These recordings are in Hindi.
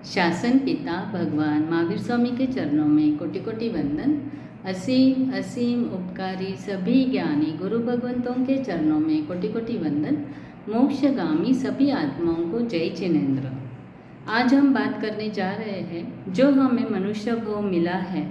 शासन पिता भगवान महावीर स्वामी के चरणों में कोटि कोटि वंदन। असीम असीम उपकारी सभी ज्ञानी गुरु भगवंतों के चरणों में कोटि कोटि वंदन। मोक्षगामी सभी आत्माओं को जय जिनेन्द्र। आज हम बात करने जा रहे हैं जो हमें मनुष्य भव मिला है,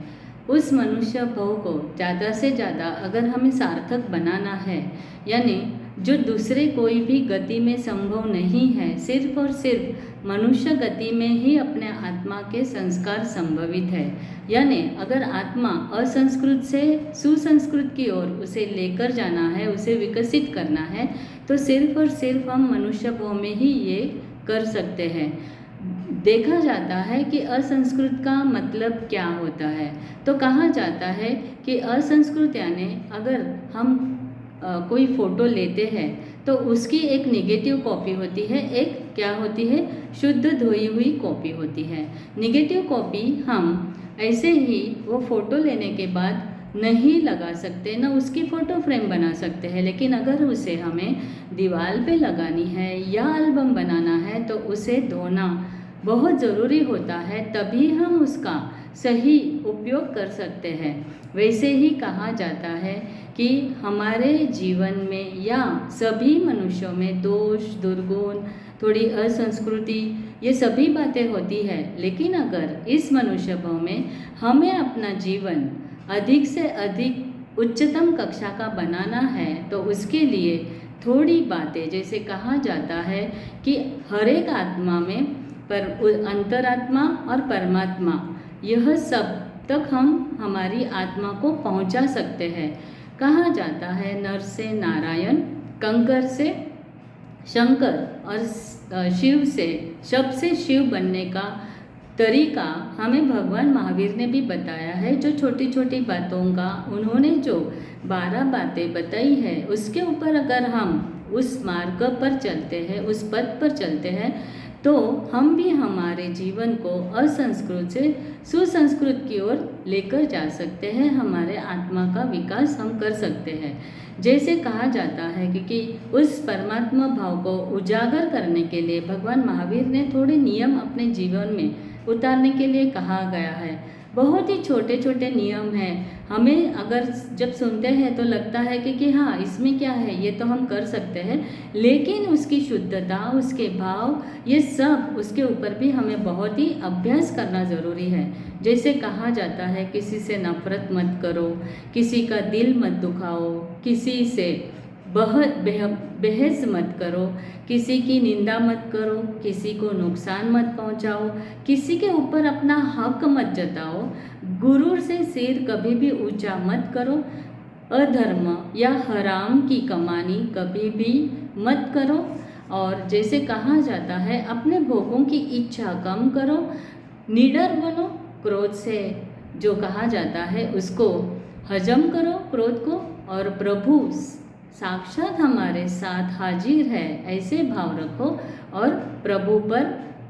उस मनुष्य भव को ज़्यादा से ज़्यादा अगर हमें सार्थक बनाना है, यानी जो दूसरे कोई भी गति में संभव नहीं है, सिर्फ और सिर्फ मनुष्य गति में ही अपने आत्मा के संस्कार संभवित है। यानी अगर आत्मा असंस्कृत से सुसंस्कृत की ओर उसे लेकर जाना है, उसे विकसित करना है, तो सिर्फ और सिर्फ हम मनुष्य भव में ही ये कर सकते हैं। देखा जाता है कि असंस्कृत का मतलब क्या होता है, तो कहा जाता है कि असंस्कृत यानी अगर हम कोई फ़ोटो लेते हैं तो उसकी एक नेगेटिव कॉपी होती है, एक क्या होती है, शुद्ध धोई हुई कॉपी होती है। नेगेटिव कॉपी हम ऐसे ही वो फ़ोटो लेने के बाद नहीं लगा सकते, ना उसकी फ़ोटो फ्रेम बना सकते हैं, लेकिन अगर उसे हमें दीवार पे लगानी है या एल्बम बनाना है तो उसे धोना बहुत ज़रूरी होता है, तभी हम उसका सही उपयोग कर सकते हैं। वैसे ही कहा जाता है कि हमारे जीवन में या सभी मनुष्यों में दोष, दुर्गुण, थोड़ी असंस्कृति, ये सभी बातें होती है, लेकिन अगर इस मनुष्य भाव में हमें अपना जीवन अधिक से अधिक उच्चतम कक्षा का बनाना है तो उसके लिए थोड़ी बातें, जैसे कहा जाता है कि हर एक आत्मा में पर अंतरात्मा और परमात्मा, यह सब तक हम हमारी आत्मा को पहुंचा सकते हैं। कहा जाता है नर से नारायण, कंकर से शंकर और शिव से शब से शिव बनने का तरीका हमें भगवान महावीर ने भी बताया है। जो छोटी छोटी बातों का उन्होंने जो 12 बातें बताई है, उसके ऊपर अगर हम उस मार्ग पर चलते हैं, उस पथ पर चलते हैं, तो हम भी हमारे जीवन को असंस्कृत से सुसंस्कृत की ओर लेकर जा सकते हैं, हमारे आत्मा का विकास हम कर सकते हैं। जैसे कहा जाता है कि उस परमात्मा भाव को उजागर करने के लिए भगवान महावीर ने थोड़े नियम अपने जीवन में उतारने के लिए कहा गया है। बहुत ही छोटे छोटे नियम हैं, हमें अगर जब सुनते हैं तो लगता है कि हाँ, इसमें क्या है, ये तो हम कर सकते हैं, लेकिन उसकी शुद्धता, उसके भाव, ये सब उसके ऊपर भी हमें बहुत ही अभ्यास करना ज़रूरी है। जैसे कहा जाता है किसी से नफरत मत करो, किसी का दिल मत दुखाओ, किसी से बहस मत करो, किसी की निंदा मत करो, किसी को नुकसान मत पहुंचाओ, किसी के ऊपर अपना हक मत जताओ, गुरूर से सिर कभी भी ऊंचा मत करो, अधर्म या हराम की कमानी कभी भी मत करो, और जैसे कहा जाता है अपने भोगों की इच्छा कम करो, निडर बनो, क्रोध से जो कहा जाता है उसको हजम करो क्रोध को, और प्रभु साक्षात हमारे साथ हाजिर है ऐसे भाव रखो और प्रभु पर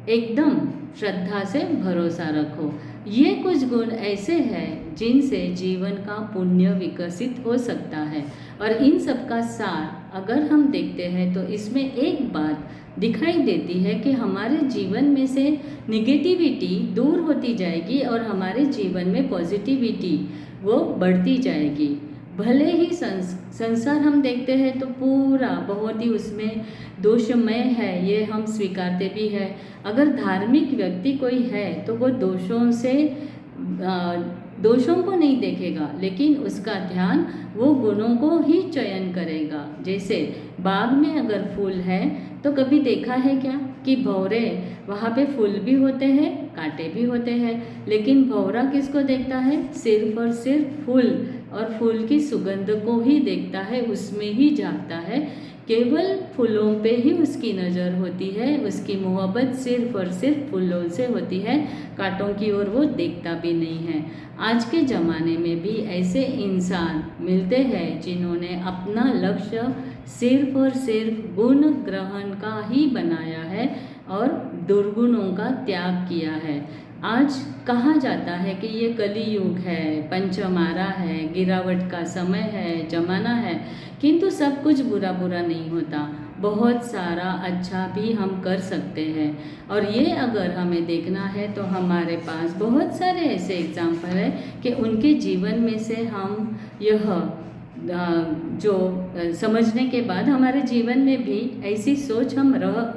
एकदम श्रद्धा से भरोसा रखो। ये कुछ गुण ऐसे हैं जिनसे जीवन का पुण्य विकसित हो सकता है, और इन सब का सार अगर हम देखते हैं तो इसमें एक बात दिखाई देती है कि हमारे जीवन में से निगेटिविटी दूर होती जाएगी और हमारे जीवन में पॉजिटिविटी वो बढ़ती जाएगी। भले ही संसार हम देखते हैं तो पूरा बहुत ही उसमें दोषमय है, ये हम स्वीकारते भी है। अगर धार्मिक व्यक्ति कोई है तो वो दोषों को नहीं देखेगा, लेकिन उसका ध्यान वो गुणों को ही चयन करेगा। जैसे बाग में अगर फूल है तो कभी देखा है क्या कि भौरे, वहाँ पे फूल भी होते हैं, कांटे भी होते हैं, लेकिन भौरा किसको देखता है, सिर्फ और सिर्फ फूल और फूल की सुगंध को ही देखता है, उसमें ही झांकता है, केवल फूलों पे ही उसकी नज़र होती है, उसकी मोहब्बत सिर्फ और सिर्फ फूलों से होती है, कांटों की ओर वो देखता भी नहीं है। आज के ज़माने में भी ऐसे इंसान मिलते हैं जिन्होंने अपना लक्ष्य सिर्फ और सिर्फ गुण ग्रहण का ही बनाया है और दुर्गुणों का त्याग किया है। आज कहा जाता है कि ये कली युग है, पंचमारा है, गिरावट का समय है, जमाना है, किंतु सब कुछ बुरा बुरा नहीं होता। बहुत सारा अच्छा भी हम कर सकते हैं। और ये अगर हमें देखना है तो हमारे पास बहुत सारे ऐसे एग्जाम्पल है कि उनके जीवन में से हम यह जो समझने के बाद हमारे जीवन में भी ऐसी सोच हम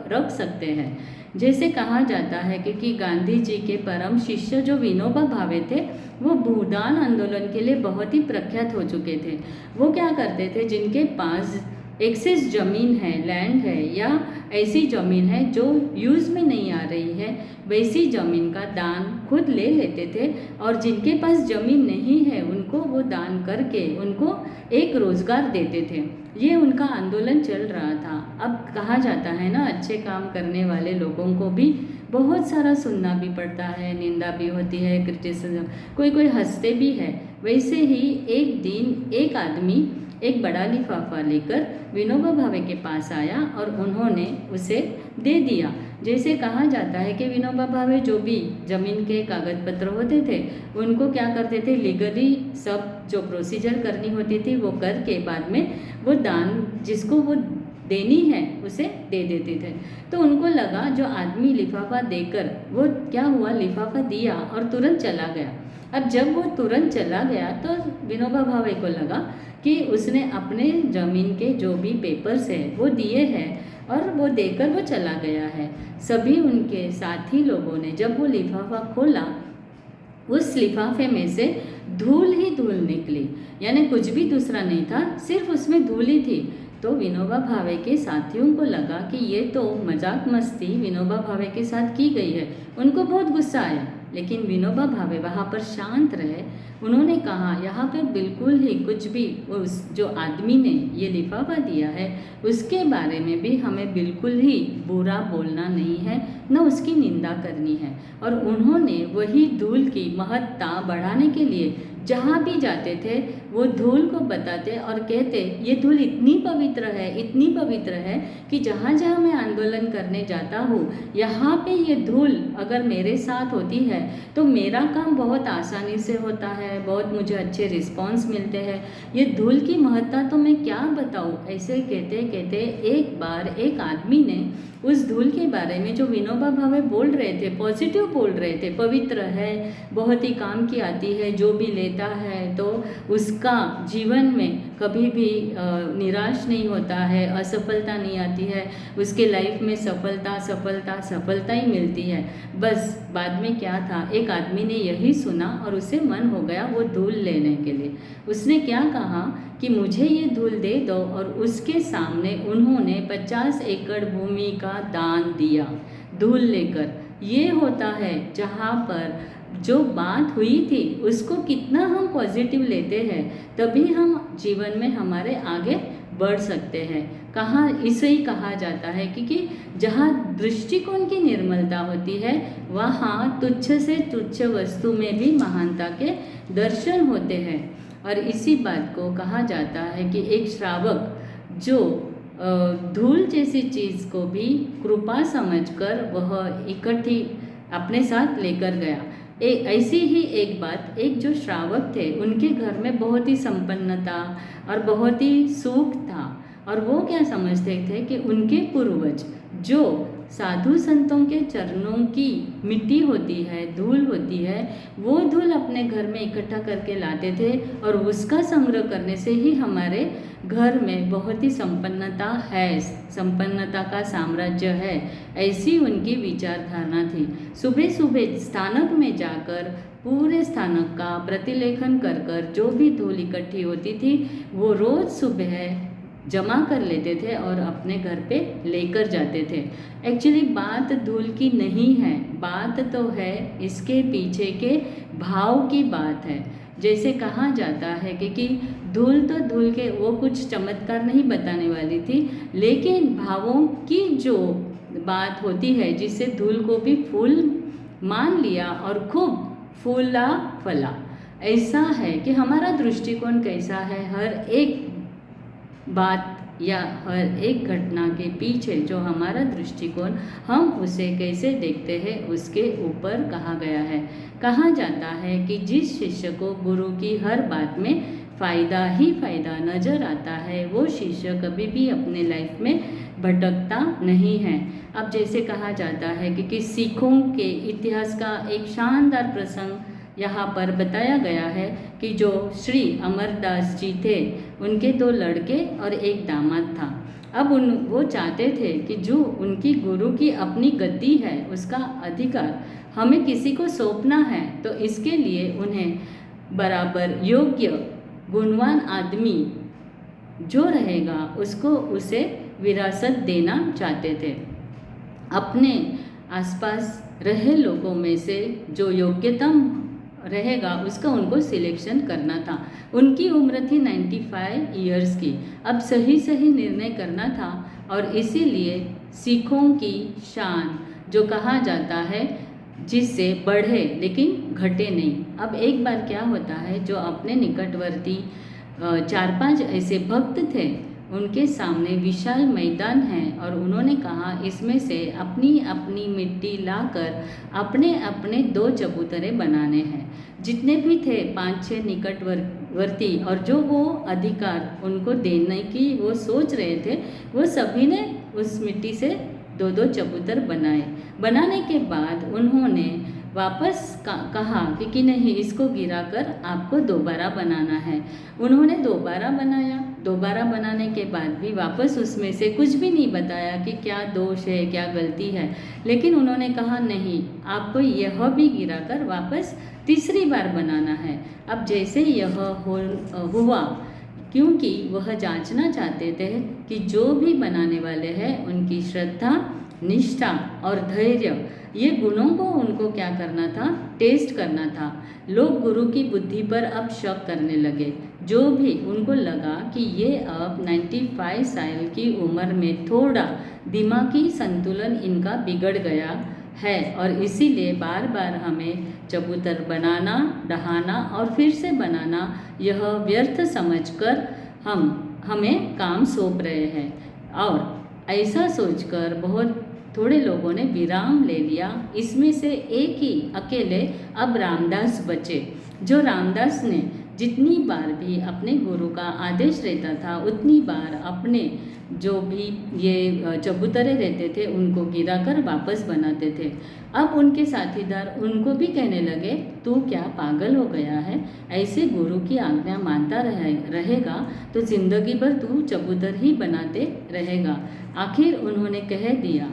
रख सकते हैं। जैसे कहा जाता है कि गांधी जी के परम शिष्य जो विनोबा भावे थे, वो भूदान आंदोलन के लिए बहुत ही प्रख्यात हो चुके थे। वो क्या करते थे, जिनके पास एक्सेस ज़मीन है, लैंड है, या ऐसी ज़मीन है जो यूज़ में नहीं आ रही है, वैसी ज़मीन का दान खुद ले लेते थे। और जिनके पास ज़मीन नहीं है उनको वो दान करके उनको एक रोज़गार देते थे। ये उनका आंदोलन चल रहा था। अब कहा जाता है ना, अच्छे काम करने वाले लोगों को भी बहुत सारा सुनना भी पड़ता है, निंदा भी होती है, क्रिटिसिज्म, कोई हंसते भी है। वैसे ही एक दिन एक आदमी एक बड़ा लिफाफा लेकर विनोबा भावे के पास आया और उन्होंने उसे दे दिया। जैसे कहा जाता है कि विनोबा भावे जो भी ज़मीन के कागज पत्र होते थे उनको क्या करते थे, लीगली सब जो प्रोसीजर करनी होती थी वो करके बाद में वो दान जिसको वो देनी है उसे दे देते थे। तो उनको लगा, जो आदमी लिफाफा देकर वो क्या हुआ, लिफाफा दिया और तुरंत चला गया। अब जब वो तुरंत चला गया तो विनोबा भावे को लगा कि उसने अपने ज़मीन के जो भी पेपर्स है वो दिए हैं और वो देकर वो चला गया है। सभी उनके साथी लोगों ने जब वो लिफाफा खोला, उस लिफाफे में से धूल ही धूल निकली, यानी कुछ भी दूसरा नहीं था, सिर्फ उसमें धूल ही थी। तो विनोबा भावे के साथियों को लगा कि ये तो मजाक मस्ती विनोबा भावे के साथ की गई है। उनको बहुत गुस्सा आया, लेकिन विनोबा भावे वहाँ पर शांत रहे। उन्होंने कहा, यहाँ पर बिल्कुल ही कुछ भी, उस जो आदमी ने ये लिफाफा दिया है उसके बारे में भी हमें बिल्कुल ही बुरा बोलना नहीं है, न उसकी निंदा करनी है। और उन्होंने वही धूल की महत्ता बढ़ाने के लिए जहाँ भी जाते थे वो धूल को बताते और कहते, ये धूल इतनी पवित्र है, इतनी पवित्र है कि जहाँ जहाँ मैं आंदोलन करने जाता हूँ, यहाँ पे ये धूल अगर मेरे साथ होती है तो मेरा काम बहुत आसानी से होता है, बहुत मुझे अच्छे रिस्पॉन्स मिलते हैं। ये धूल की महत्ता तो मैं क्या बताऊँ। ऐसे कहते कहते एक बार एक आदमी ने उस धूल के बारे में जो विनोबा भावे बोल रहे थे, पॉजिटिव बोल रहे थे, पवित्र है, बहुत ही काम की आती है, जो भी लेता है तो उसका जीवन में कभी भी निराश नहीं होता है, असफलता नहीं आती है, उसके लाइफ में सफलता सफलता सफलता ही मिलती है। बस बाद में क्या था, एक आदमी ने यही सुना और उसे मन हो गया वो धूल लेने के लिए। उसने क्या कहा कि मुझे ये धूल दे दो, और उसके सामने उन्होंने 50 एकड़ भूमि का दान दिया धूल लेकर। ये होता है जहाँ पर जो बात हुई थी उसको कितना हम पॉजिटिव लेते हैं, तभी हम जीवन में हमारे आगे बढ़ सकते हैं। इसे ही कहा जाता है कि जहाँ दृष्टिकोण की निर्मलता होती है वहाँ तुच्छ से तुच्छ वस्तु में भी महानता के दर्शन होते हैं। और इसी बात को कहा जाता है कि एक श्रावक जो धूल जैसी चीज़ को भी कृपा समझकर वह इकट्ठी अपने साथ लेकर गया। ऐसी ही एक बात, एक जो श्रावक थे उनके घर में बहुत ही संपन्नता और बहुत ही सुख था, और वो क्या समझते थे कि उनके पूर्वज जो साधु संतों के चरणों की मिट्टी होती है, धूल होती है, वो धूल अपने घर में इकट्ठा करके लाते थे और उसका संग्रह करने से ही हमारे घर में बहुत ही संपन्नता है, संपन्नता का साम्राज्य है। ऐसी उनकी विचारधारणा थी। सुबह सुबह स्थानक में जाकर पूरे स्थानक का प्रतिलेखन कर जो भी धूल इकट्ठी होती थी वो रोज़ सुबह जमा कर लेते थे और अपने घर पे लेकर जाते थे। एक्चुअली बात धूल की नहीं है, बात तो है इसके पीछे के भाव की बात है। जैसे कहा जाता है कि धूल तो धूल के वो कुछ चमत्कार नहीं बताने वाली थी, लेकिन भावों की जो बात होती है जिससे धूल को भी फूल मान लिया और खूब फूला फला। ऐसा है कि हमारा दृष्टिकोण कैसा है, हर एक बात या हर एक घटना के पीछे जो हमारा दृष्टिकोण, हम उसे कैसे देखते हैं उसके ऊपर कहा गया है। कहा जाता है कि जिस शिष्य को गुरु की हर बात में फ़ायदा ही फ़ायदा नज़र आता है वो शिष्य कभी भी अपने लाइफ में भटकता नहीं है। अब जैसे कहा जाता है कि सिखों के इतिहास का एक शानदार प्रसंग यहाँ पर बताया गया है कि जो श्री अमरदास जी थे, उनके 2 लड़के और एक दामाद था। अब वो चाहते थे कि जो उनकी गुरु की अपनी गद्दी है, उसका अधिकार हमें किसी को सौंपना है, तो इसके लिए उन्हें बराबर योग्य गुणवान आदमी जो रहेगा उसको उसे विरासत देना चाहते थे। अपने आसपास रहे लोगों में से जो योग्यतम रहेगा उसका उनको सिलेक्शन करना था। उनकी उम्र थी 95 ईयर्स की। अब सही निर्णय करना था और इसीलिए सिखों की शान जो कहा जाता है जिससे बढ़े लेकिन घटे नहीं। अब एक बार क्या होता है, जो अपने निकटवर्ती 4-5 ऐसे भक्त थे, उनके सामने विशाल मैदान है और उन्होंने कहा इसमें से अपनी अपनी मिट्टी लाकर अपने अपने 2 चबूतरे बनाने हैं। जितने भी थे 5-6 निकटवर्ती और जो वो अधिकार उनको देने की वो सोच रहे थे, वो सभी ने उस मिट्टी से 2-2 चबूतर बनाए। बनाने के बाद उन्होंने वापस कहा कि नहीं, इसको गिराकर आपको दोबारा बनाना है। उन्होंने दोबारा बनाया। दोबारा बनाने के बाद भी वापस उसमें से कुछ भी नहीं बताया कि क्या दोष है, क्या गलती है, लेकिन उन्होंने कहा नहीं, आपको यह भी गिराकर वापस तीसरी बार बनाना है। अब जैसे यह हुआ, क्योंकि वह जांचना चाहते थे कि जो भी बनाने वाले हैं उनकी श्रद्धा, निष्ठा और धैर्य, ये गुणों को उनको क्या करना था, टेस्ट करना था। लोग गुरु की बुद्धि पर अब शक करने लगे। जो भी उनको लगा कि ये अब 95 साल की उम्र में थोड़ा दिमागी संतुलन इनका बिगड़ गया है और इसीलिए बार बार हमें चबूतर बनाना, ढहाना और फिर से बनाना यह व्यर्थ समझकर हमें काम सौंप रहे हैं। और ऐसा सोचकर बहुत थोड़े लोगों ने विराम ले लिया। इसमें से एक ही अकेले अब रामदास बचे। जो रामदास ने जितनी बार भी अपने गुरु का आदेश रहता था उतनी बार अपने जो भी ये चबूतरे रहते थे उनको गिराकर वापस बनाते थे। अब उनके साथीदार उनको भी कहने लगे, तू क्या पागल हो गया है? ऐसे गुरु की आज्ञा मानता रहेगा तो जिंदगी भर तू चबूतर ही बनाते रहेगा। आखिर उन्होंने कह दिया,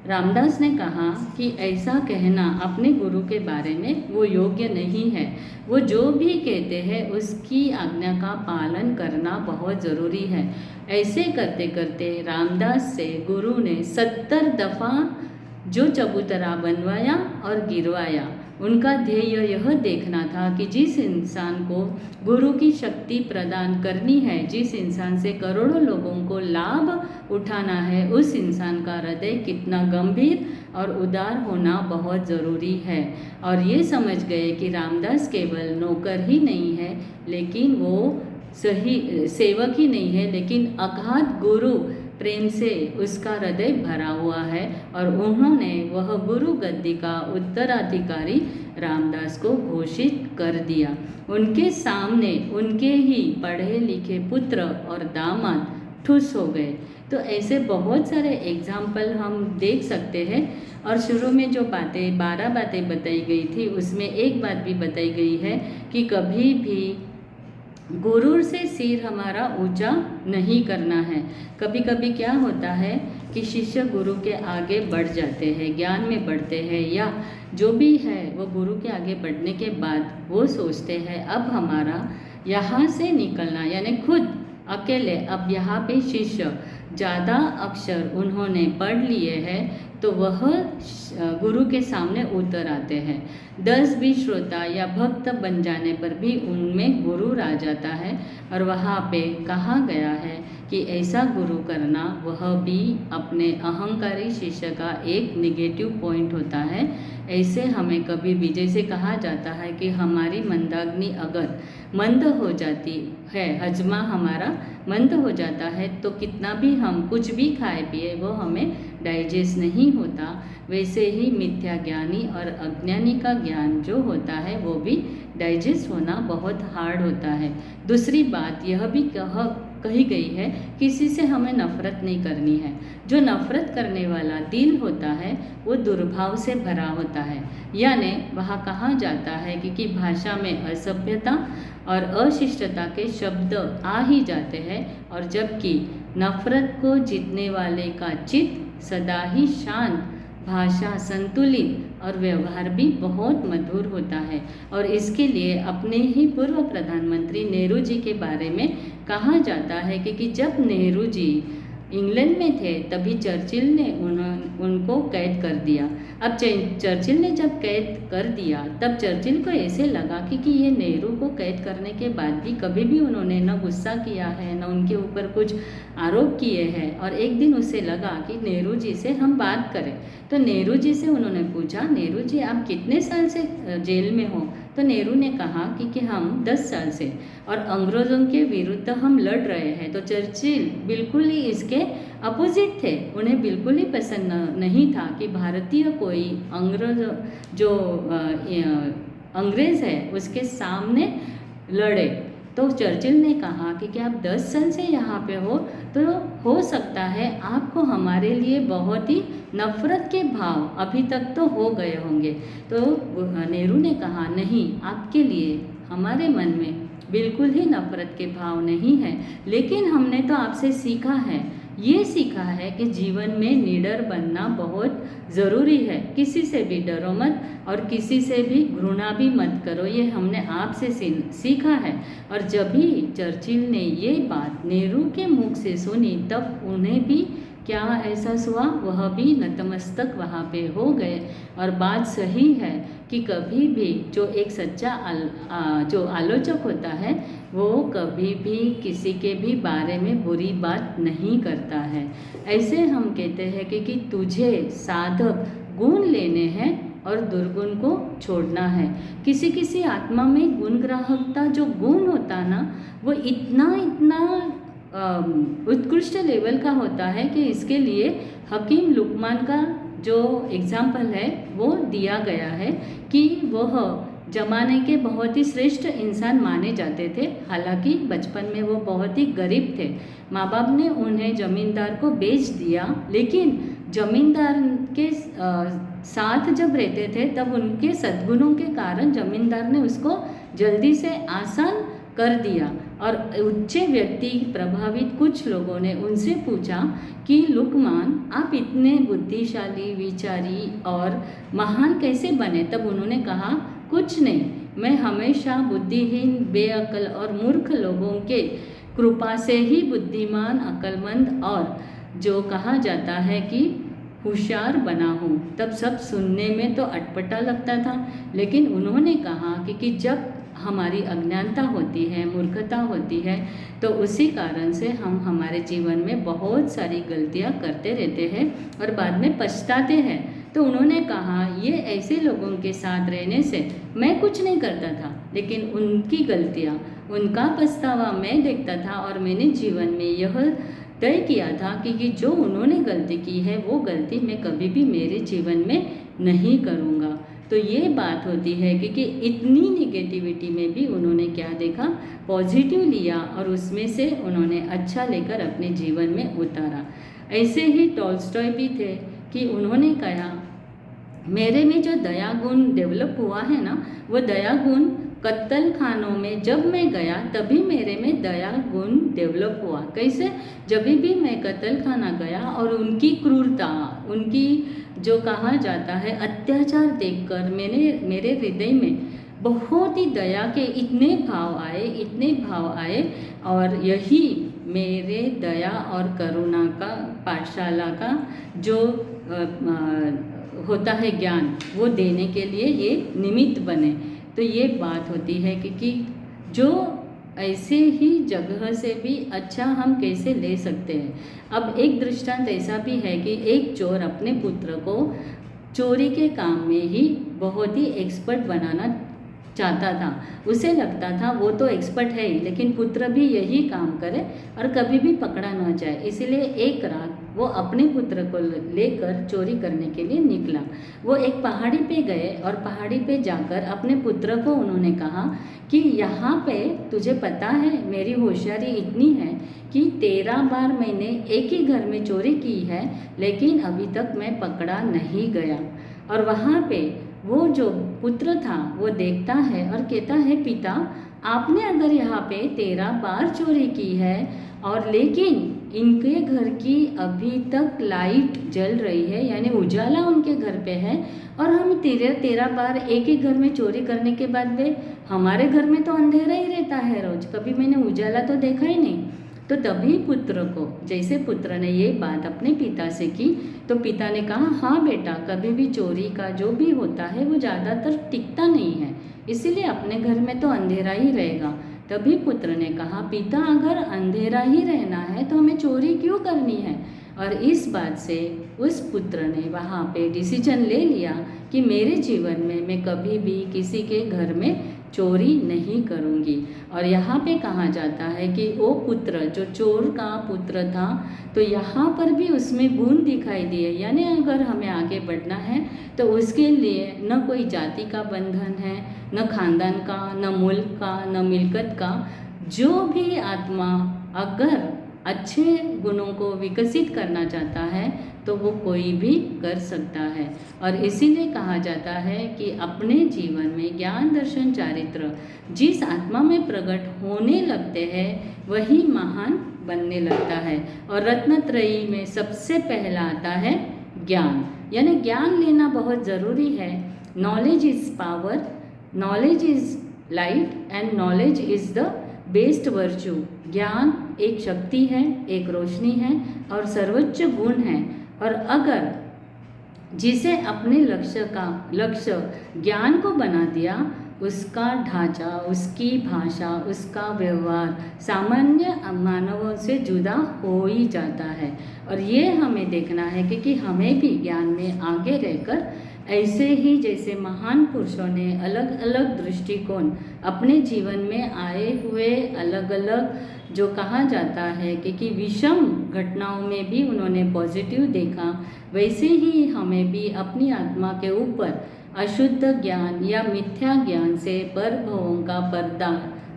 रामदास ने कहा कि ऐसा कहना अपने गुरु के बारे में वो योग्य नहीं है। वो जो भी कहते हैं उसकी आज्ञा का पालन करना बहुत ज़रूरी है। ऐसे करते करते रामदास से गुरु ने 70 दफ़ा जो चबूतरा बनवाया और गिरवाया। उनका ध्येय यह देखना था कि जिस इंसान को गुरु की शक्ति प्रदान करनी है, जिस इंसान से करोड़ों लोगों को लाभ उठाना है, उस इंसान का हृदय कितना गंभीर और उदार होना बहुत ज़रूरी है। और ये समझ गए कि रामदास केवल नौकर ही नहीं है, लेकिन वो सही सेवक ही नहीं है, लेकिन अगाध गुरु प्रेम से उसका हृदय भरा हुआ है और उन्होंने वह गुरु गद्दी का उत्तराधिकारी रामदास को घोषित कर दिया। उनके सामने उनके ही पढ़े लिखे पुत्र और दामाद ठुस हो गए। तो ऐसे बहुत सारे एग्जाम्पल हम देख सकते हैं। और शुरू में जो 12 बातें बताई गई थी उसमें एक बात भी बताई गई है कि कभी भी गुरु से सिर हमारा ऊंचा नहीं करना है। कभी कभी क्या होता है कि शिष्य गुरु के आगे बढ़ जाते हैं, ज्ञान में बढ़ते हैं, या जो भी है वो गुरु के आगे बढ़ने के बाद वो सोचते हैं अब हमारा यहाँ से निकलना, यानी खुद अकेले अब यहाँ पे शिष्य ज़्यादा अक्षर उन्होंने पढ़ लिए हैं तो वह गुरु के सामने उतर आते हैं। 10-20 श्रोता या भक्त बन जाने पर भी उनमें गुरूर आ जाता है। और वहाँ पे कहा गया है कि ऐसा गुरु करना वह भी अपने अहंकारी शिष्य का एक निगेटिव पॉइंट होता है। ऐसे हमें कभी भी, जैसे कहा जाता है कि हमारी मंदाग्नि अगर मंद हो जाती है, हजमा हमारा मंद हो जाता है तो कितना भी हम कुछ भी खाए पिए वो हमें डाइजेस्ट नहीं होता। वैसे ही मिथ्या ज्ञानी और अज्ञानी का ज्ञान जो होता है वो भी डाइजेस्ट होना बहुत हार्ड होता है। दूसरी बात यह भी कही गई है, किसी से हमें नफरत नहीं करनी है। जो नफरत करने वाला दिल होता है वो दुर्भाव से भरा होता है। यानी वहाँ कहा जाता है कि भाषा में असभ्यता और अशिष्टता के शब्द आ ही जाते हैं, और जबकि नफरत को जीतने वाले का चित्त सदा ही शांत, भाषा संतुलित और व्यवहार भी बहुत मधुर होता है। और इसके लिए अपने ही पूर्व प्रधानमंत्री नेहरू जी के बारे में कहा जाता है कि जब नेहरू जी इंग्लैंड में थे तभी चर्चिल ने उनको कैद कर दिया। अब चर्चिल ने जब कैद कर दिया तब चर्चिल को ऐसे लगा कि ये नेहरू को कैद करने के बाद भी कभी भी उन्होंने न गुस्सा किया है, न उनके ऊपर कुछ आरोप किए हैं। और एक दिन उसे लगा कि नेहरू जी से हम बात करें। तो नेहरू जी से उन्होंने पूछा, नेहरू जी आप कितने साल से जेल में हो? तो नेहरू ने कहा कि हम 10 साल से, और अंग्रेज़ों के विरुद्ध हम लड़ रहे हैं। तो चर्चिल बिल्कुल ही इसके अपोजिट थे। उन्हें बिल्कुल ही पसंद नहीं था कि भारतीय कोई अंग्रेज़ है उसके सामने लड़े। तो चर्चिल ने कहा कि आप 10 साल से यहाँ पे हो तो हो सकता है आपको हमारे लिए बहुत ही नफ़रत के भाव अभी तक तो हो गए होंगे। तो नेहरू ने कहा नहीं, आपके लिए हमारे मन में बिल्कुल ही नफ़रत के भाव नहीं है, लेकिन हमने तो आपसे सीखा है, ये सीखा है कि जीवन में निडर बनना बहुत ज़रूरी है। किसी से भी डरो मत और किसी से भी घृणा भी मत करो, ये हमने आपसे सीखा है। और जब भी चर्चिल ने ये बात नेहरू के मुख से सुनी तब उन्हें भी क्या एहसास हुआ, वह भी नतमस्तक वहाँ पे हो गए। और बात सही है कि कभी भी जो एक सच्चा जो आलोचक होता है वो कभी भी किसी के भी बारे में बुरी बात नहीं करता है। ऐसे हम कहते हैं कि तुझे साधक गुण लेने हैं और दुर्गुण को छोड़ना है। किसी किसी आत्मा में गुणग्राहकता जो गुण होता ना वो इतना उत्कृष्ट लेवल का होता है कि इसके लिए हकीम लुकमान का जो एग्जाम्पल है वो दिया गया है कि वह जमाने के बहुत ही श्रेष्ठ इंसान माने जाते थे। हालांकि बचपन में वो बहुत ही गरीब थे। माँ बाप ने उन्हें ज़मींदार को बेच दिया, लेकिन ज़मींदार के साथ जब रहते थे तब उनके सद्गुणों के कारण ज़मींदार ने उसको जल्दी से आसान कर दिया। और उच्च व्यक्ति प्रभावित कुछ लोगों ने उनसे पूछा कि लुकमान आप इतने बुद्धिशाली, विचारी और महान कैसे बने? तब उन्होंने कहा कुछ नहीं, मैं हमेशा बुद्धिहीन, बेअक्ल और मूर्ख लोगों के कृपा से ही बुद्धिमान, अक्लमंद और जो कहा जाता है कि होशियार बना हूँ। तब सब सुनने में तो अटपटा लगता था, लेकिन उन्होंने कहा कि जब हमारी अज्ञानता होती है, मूर्खता होती है, तो उसी कारण से हम हमारे जीवन में बहुत सारी गलतियाँ करते रहते हैं और बाद में पछताते हैं। तो उन्होंने कहा ये ऐसे लोगों के साथ रहने से मैं कुछ नहीं करता था, लेकिन उनकी गलतियाँ, उनका पछतावा मैं देखता था और मैंने जीवन में यह तय किया था कि जो उन्होंने गलती की है वो गलती मैं कभी भी मेरे जीवन में नहीं करूँगा। तो ये बात होती है कि इतनी निगेटिविटी में भी उन्होंने क्या देखा, पॉजिटिव लिया और उसमें से उन्होंने अच्छा लेकर अपने जीवन में उतारा। ऐसे ही टॉल्स्टॉय भी थे कि उन्होंने कहा मेरे में जो दया गुण डेवलप हुआ है ना, वो दया गुण कत्ल खानों में जब मैं गया तभी मेरे में दया गुण डेवलप हुआ। कैसे? जब भी मैं कत्ल खाना गया और उनकी क्रूरता, उनकी जो कहा जाता है अत्याचार देखकर मेरे हृदय में बहुत ही दया के इतने भाव आए और यही मेरे दया और करुणा का पाठशाला का जो होता है ज्ञान, वो देने के लिए ये निमित्त बने। तो ये बात होती है कि जो ऐसे ही जगह से भी अच्छा हम कैसे ले सकते हैं। अब एक दृष्टांत ऐसा भी है कि एक चोर अपने पुत्र को चोरी के काम में ही बहुत ही एक्सपर्ट बनाना चाहता था। उसे लगता था वो तो एक्सपर्ट है ही, लेकिन पुत्र भी यही काम करे और कभी भी पकड़ा न जाए। इसलिए एक रात वो अपने पुत्र को लेकर चोरी करने के लिए निकला। वो एक पहाड़ी पे गए और पहाड़ी पे जाकर अपने पुत्र को उन्होंने कहा कि यहाँ पे तुझे पता है मेरी होशियारी इतनी है कि 13 बार मैंने एक ही घर में चोरी की है, लेकिन अभी तक मैं पकड़ा नहीं गया। और वहाँ पे वो जो पुत्र था वो देखता है और कहता है, पिता आपने अगर यहाँ पे 13 बार चोरी की है और लेकिन इनके घर की अभी तक लाइट जल रही है, यानी उजाला उनके घर पे है, और हम 13 बार एक ही घर में चोरी करने के बाद भी हमारे घर में तो अंधेरा ही रहता है रोज, कभी मैंने उजाला तो देखा ही नहीं। तो तभी पुत्र को, जैसे पुत्र ने ये बात अपने पिता से की तो पिता ने कहा, हाँ बेटा, कभी भी चोरी का जो भी होता है वो ज़्यादातर टिकता नहीं है, इसीलिए अपने घर में तो अंधेरा ही रहेगा। तभी पुत्र ने कहा, पिता अगर अंधेरा ही रहना है तो हमें चोरी क्यों करनी है। और इस बात से उस पुत्र ने वहाँ पे डिसीजन ले लिया कि मेरे जीवन में मैं कभी भी किसी के घर में चोरी नहीं करूँगी। और यहाँ पे कहा जाता है कि वो पुत्र जो चोर का पुत्र था, तो यहाँ पर भी उसमें गुण दिखाई दिए, यानी अगर हमें आगे बढ़ना है तो उसके लिए न कोई जाति का बंधन है, न खानदान का, न मुल्क का, न मिल्कत का। जो भी आत्मा अगर अच्छे गुणों को विकसित करना चाहता है तो वो कोई भी कर सकता है। और इसीलिए कहा जाता है कि अपने जीवन में ज्ञान दर्शन चारित्र जिस आत्मा में प्रकट होने लगते हैं वही महान बनने लगता है। और रत्नत्रयी में सबसे पहला आता है ज्ञान, यानी ज्ञान लेना बहुत ज़रूरी है। Knowledge is power, knowledge is light and knowledge is the best virtue. ज्ञान एक शक्ति है, एक रोशनी है और सर्वोच्च गुण है। और अगर जिसे अपने लक्ष्य ज्ञान को बना दिया, उसका ढांचा, उसकी भाषा, उसका व्यवहार सामान्य मानवों से जुदा हो ही जाता है। और ये हमें देखना है कि हमें भी ज्ञान में आगे रहकर ऐसे ही जैसे महान पुरुषों ने अलग अलग दृष्टिकोण अपने जीवन में आए हुए अलग अलग जो कहा जाता है कि विषम घटनाओं में भी उन्होंने पॉजिटिव देखा, वैसे ही हमें भी अपनी आत्मा के ऊपर अशुद्ध ज्ञान या मिथ्या ज्ञान से परभवों का पर्दा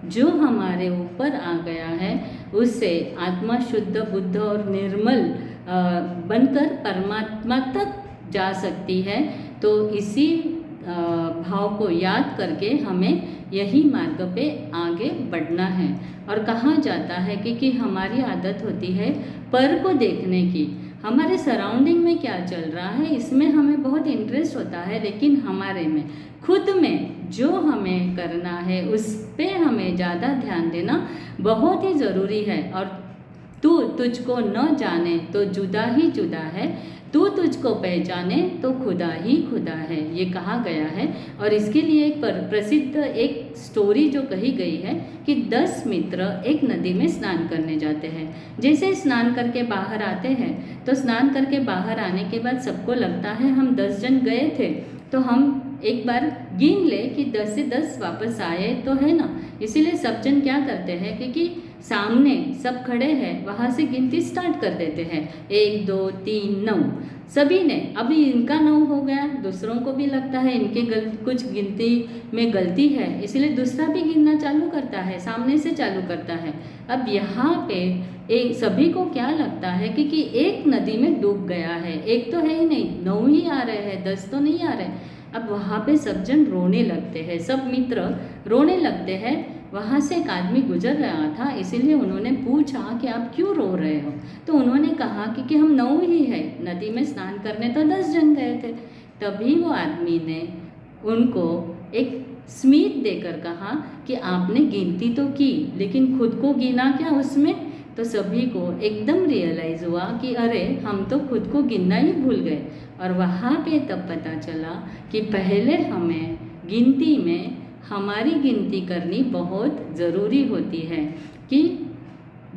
जो हमारे ऊपर आ गया है, उससे आत्मा शुद्ध, बुद्ध और निर्मल बनकर परमात्मा तक जा सकती है। तो इसी भाव को याद करके हमें यही मार्ग पे आगे बढ़ना है। और कहा जाता है कि हमारी आदत होती है पर को देखने की, हमारे सराउंडिंग में क्या चल रहा है इसमें हमें बहुत इंटरेस्ट होता है, लेकिन हमारे में खुद में जो हमें करना है उस पे हमें ज़्यादा ध्यान देना बहुत ही ज़रूरी है। और तू तुझको न जाने तो जुदा ही जुदा है, तू तुझको पहचाने तो खुदा ही खुदा है, ये कहा गया है। और इसके लिए एक प्रसिद्ध एक स्टोरी जो कही गई है कि 10 मित्र एक नदी में स्नान करने जाते हैं। जैसे स्नान करके बाहर आते हैं तो स्नान करके बाहर आने के बाद सबको लगता है हम 10 जन गए थे तो हम एक बार गिन ले कि 10 से 10 वापस आए तो है ना। इसीलिए सब जन क्या करते हैं कि सामने सब खड़े हैं वहाँ से गिनती स्टार्ट कर देते हैं, 1 2 3 9 सभी ने। अभी इनका 9 हो गया, दूसरों को भी लगता है इनके कुछ गिनती में गलती है, इसलिए दूसरा भी गिनना चालू करता है, सामने से चालू करता है। अब यहाँ पे सभी को क्या लगता है कि एक नदी में डूब गया है, एक तो है ही नहीं, 9 ही आ रहे हैं, 10 तो नहीं आ रहे। अब वहाँ पे सब जन रोने लगते हैं, सब मित्र रोने लगते हैं। वहाँ से एक आदमी गुजर रहा था, इसीलिए उन्होंने पूछा कि आप क्यों रो रहे हो। तो उन्होंने कहा कि हम 9 ही है, नदी में स्नान करने तो 10 जन गए थे। तभी वो आदमी ने उनको एक स्मित देकर कहा कि आपने गिनती तो की लेकिन खुद को गिना क्या उसमें। तो सभी को एकदम रियलाइज़ हुआ कि अरे हम तो खुद को गिनना ही भूल गए। और वहाँ पे तब पता चला कि पहले हमें गिनती में हमारी गिनती करनी बहुत ज़रूरी होती है, कि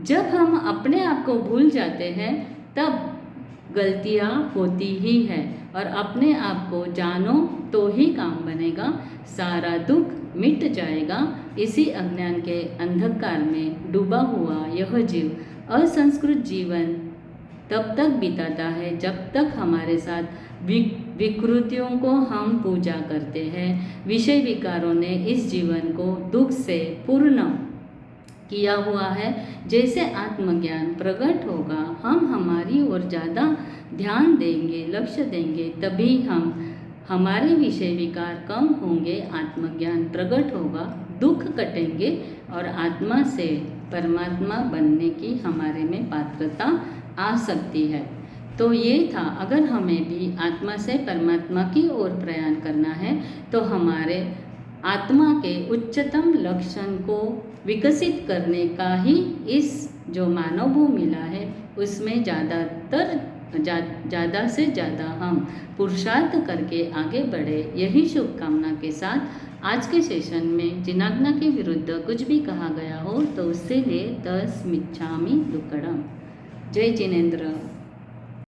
जब हम अपने आप को भूल जाते हैं तब गलतियाँ होती ही है। और अपने आप को जानो तो ही काम बनेगा, सारा दुख मिट जाएगा। इसी अज्ञान के अंधकार में डूबा हुआ यह जीव असंस्कृत जीवन तब तक बिताता है जब तक हमारे साथ विकृतियों को हम पूजा करते हैं। विषय विकारों ने इस जीवन को दुख से पूर्ण किया हुआ है। जैसे आत्मज्ञान प्रकट होगा, हम हमारी ओर ज़्यादा ध्यान देंगे, लक्ष्य देंगे, तभी हमारे विषय विकार कम होंगे, आत्मज्ञान प्रकट होगा, दुख कटेंगे और आत्मा से परमात्मा बनने की हमारे में पात्रता आ सकती है। तो ये था, अगर हमें भी आत्मा से परमात्मा की ओर प्रयाण करना है तो हमारे आत्मा के उच्चतम लक्षण को विकसित करने का ही इस जो मानव भू मिला है उसमें ज़्यादा से ज़्यादा हम पुरुषार्थ करके आगे बढ़े। यही शुभकामना के साथ आज के सेशन में जिनाज्ञा के विरुद्ध कुछ भी कहा गया हो तो उससे ले तस्मिच्छामि दुक्कडम। जय जिनेंद्र।